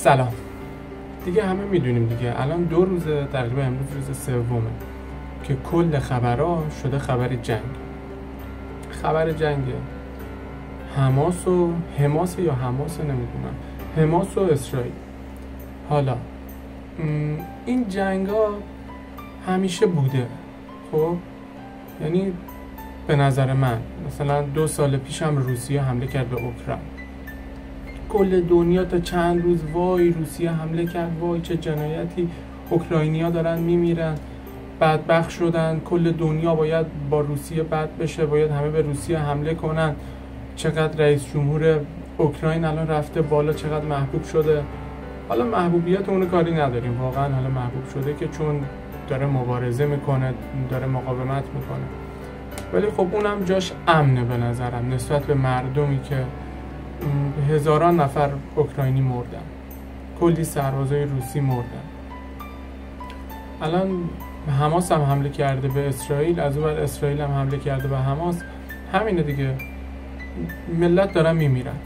سلام. دیگه همه میدونیم دیگه الان 2 روز تقریبا، امروز روز سومه که کل خبرها شده خبر جنگ. خبر جنگ حماس و حماس یا حماس نمیدونم، حماس و اسرائیل. حالا این جنگ ها همیشه بوده، خب یعنی به نظر من مثلا 2 سال پیش هم روسیه حمله کرد به اوکراین، کل دنیا تا چند روز وای روسیه حمله کرد، وای چه جنایتی، اوکراینیا دارن میمیرن، بدبخت شدن، کل دنیا باید با روسیه بد بشه، باید همه به روسیه حمله کنن، چقدر رئیس جمهور اوکراین الان رفته بالا، چقدر محبوب شده. حالا محبوبیت اون کاری نداریم، واقعا حالا محبوب شده که چون داره مبارزه میکنه، داره مقاومت میکنه، ولی خب اونم جاش امنه به نظرم نسبت به مردمی که هزاران نفر اوکراینی مردن، کلی سربازای روسی مردن. الان حماس هم حمله کرده به اسرائیل، از اون ور اسرائیل هم حمله کرده به حماس. همینه دیگه، ملت دارن میمیرن.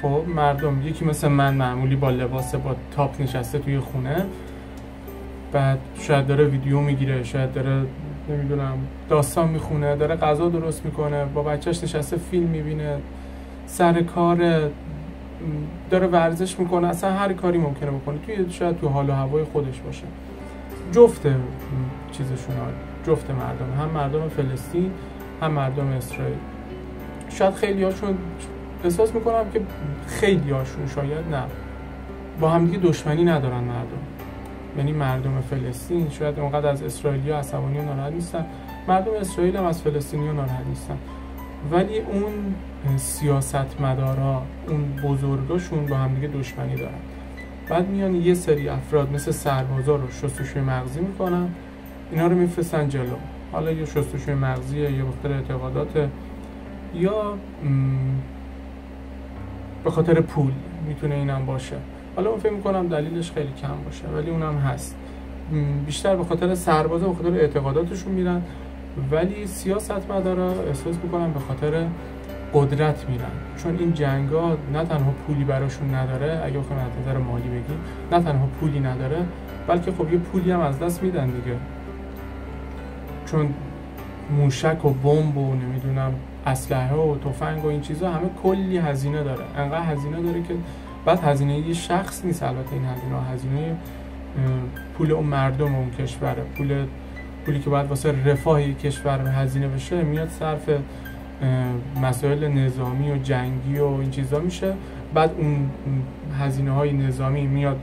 خب مردم، یکی مثل من معمولی با لباس با تاپ نشسته توی خونه، بعد شاید داره ویدیو میگیره، شاید داره نمیدونم داستان میخونه، داره غذا درست میکنه، با بچهش نشسته فیلم میبینه، سر کار، داره ورزش میکنه، اصلا هر کاری ممکنه بکنه، شاید تو حال و هوای خودش باشه. جفت چیزشون، جفت مردم، هم مردم فلسطین هم مردم اسرائیل. شاید خیلی هاشون احساس میکنم که خیلی هاشون، شاید نه، با همدیگه دشمنی ندارن مردم. یعنی مردم فلسطین شاید اونقدر از اسرائیلی ها عصبانی و ناراحت نیستن، مردم اسرائیل هم از فلسطینی ها ناراحت نیستن، ولی اون سیاستمدارا، اون بزرگاشون با همدیگه دشمنی دارن. بعد میان یه سری افراد مثل سربازا رو شستشوی مغزی میکنن، اینا رو میفرستن جلو. حالا یا شستشوی مغزیه، یا به خاطر اعتقادات، یا به خاطر پول، میتونه اینم باشه. حالا من فکر میکنم دلیلش خیلی کم باشه، ولی اونم هست. بیشتر به خاطر سربازا، به خاطر اعتقاداتشون میرن، ولی سیاستمدارا احساس میکنم به خاطر قدرت میرن. چون این جنگا نه تنها پولی براشون نداره، اگه بخوایم از نظر مالی بگیم، نه تنها پولی نداره، بلکه خب یه پولی هم از دست میدن دیگه، چون موشک و بمب و نمیدونم اسلحه و تفنگ و این چیزا همه کلی هزینه داره، انقدر هزینه داره که بعد هزینه یه شخص نیست، البته این هزینه پول اون مردم اون کشوره، پولی که باید واسه رفاه یک کشور هزینه بشه، میاد صرف مسائل نظامی و جنگی و این چیزا میشه. بعد اون هزینه های نظامی میاد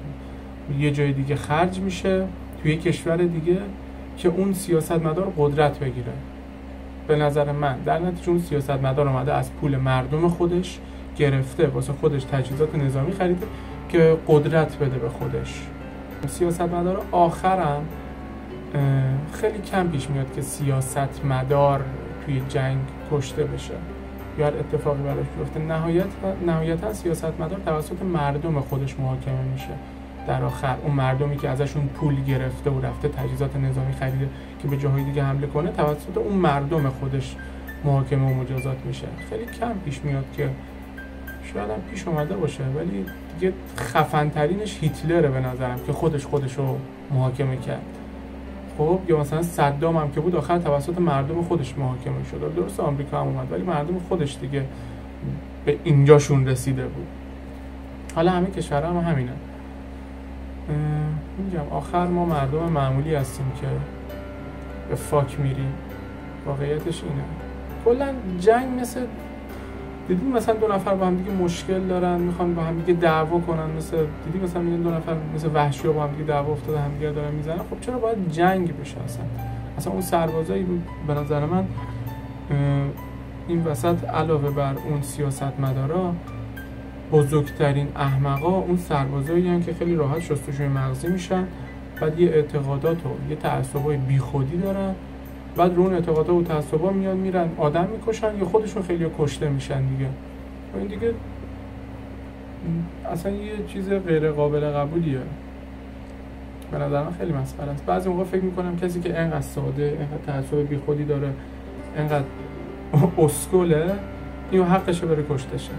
یه جای دیگه خرج میشه توی کشور دیگه که اون سیاستمدار قدرت بگیره. به نظر من در نتیجه اون سیاستمدار اومده از پول مردم خودش گرفته، واسه خودش تجهیزات نظامی خریده که قدرت بده به خودش. سیاستمدار آخرم خیلی کم پیش میاد که سیاستمدار توی جنگ کشته بشه یا اتفاقی براش بیفته. نهایتا سیاستمدار توسط مردم خودش محاکمه میشه. در آخر اون مردمی که ازشون پول گرفته و رفته تجهیزات نظامی خریده که به جاهای دیگه حمله کنه، توسط اون مردم خودش محاکمه و مجازات میشه. خیلی کم پیش میاد که، شاید هم پیش اومده باشه ولی دیگه خفن ترینش هیتلره به نظرم که خودش رو محاکمه کرد. خب یا مثلا صدام هم که بود، آخر توسط مردم خودش محاکمه شد. درست آمریکا هم اومد ولی مردم خودش دیگه به اینجاشون رسیده بود. حالا همه کشورها هم همینه. میگم آخر ما مردم معمولی هستیم که به فاک میریم. واقعیتش اینه. کلا جنگ مثل دیدیم مثلا 2 نفر با هم دیگه مشکل دارن، میخوان با هم دیگه دعوا کنن، دیدیم مثلا میگن 2 نفر مثل وحشی‌ها با هم دیگه دعوا افتاده، هم دیگه دارن میزنن. خب چرا باید جنگ بشه اصلا اون سربازایی به نظر من این وسط علاوه بر اون سیاستمدارا، بزرگترین احمقا اون سربازایی هستن که خیلی راحت شستشوی مغزی میشن، بعد یه اعتقادات و یه تعصبای بیخودی دارن، بعد رو اون اعتقادات و تعصبا میرن آدم میکشن یا خودشون خیلی کشته میشن دیگه. و این دیگه اصلا یه چیز غیر قابل قبولیه. به نظر من خیلی مسخره است. بعضی موقع فکر میکنم کسی که اینقدر ساده، اینقدر تعصب بیخودی داره، اینقدر اسکله، اینو حقشه بره کشته شه.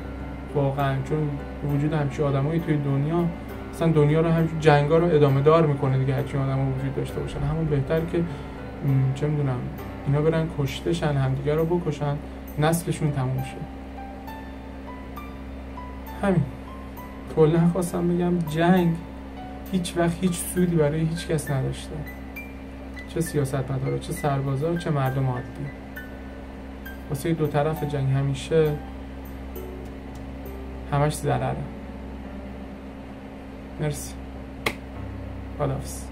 واقعا چون وجود همچین آدمایی توی دنیا اصلا دنیا رو همین جنگا رو ادامه دار میکنه دیگه، هرچی آدم‌ها وجود داشته باشن. همون بهتر که چه میدونم اینا برن کشته شن، همدیگه رو بکشن، نسلشون تموم شه. همین. کلا خواستم بگم جنگ هیچ وقت هیچ سودی برای هیچ کس نداشته، چه سیاستمدارا، چه سربازا، چه مردم عادی. واسه دو طرف جنگ همیشه همش ضرره. مرسی. خداحافظ.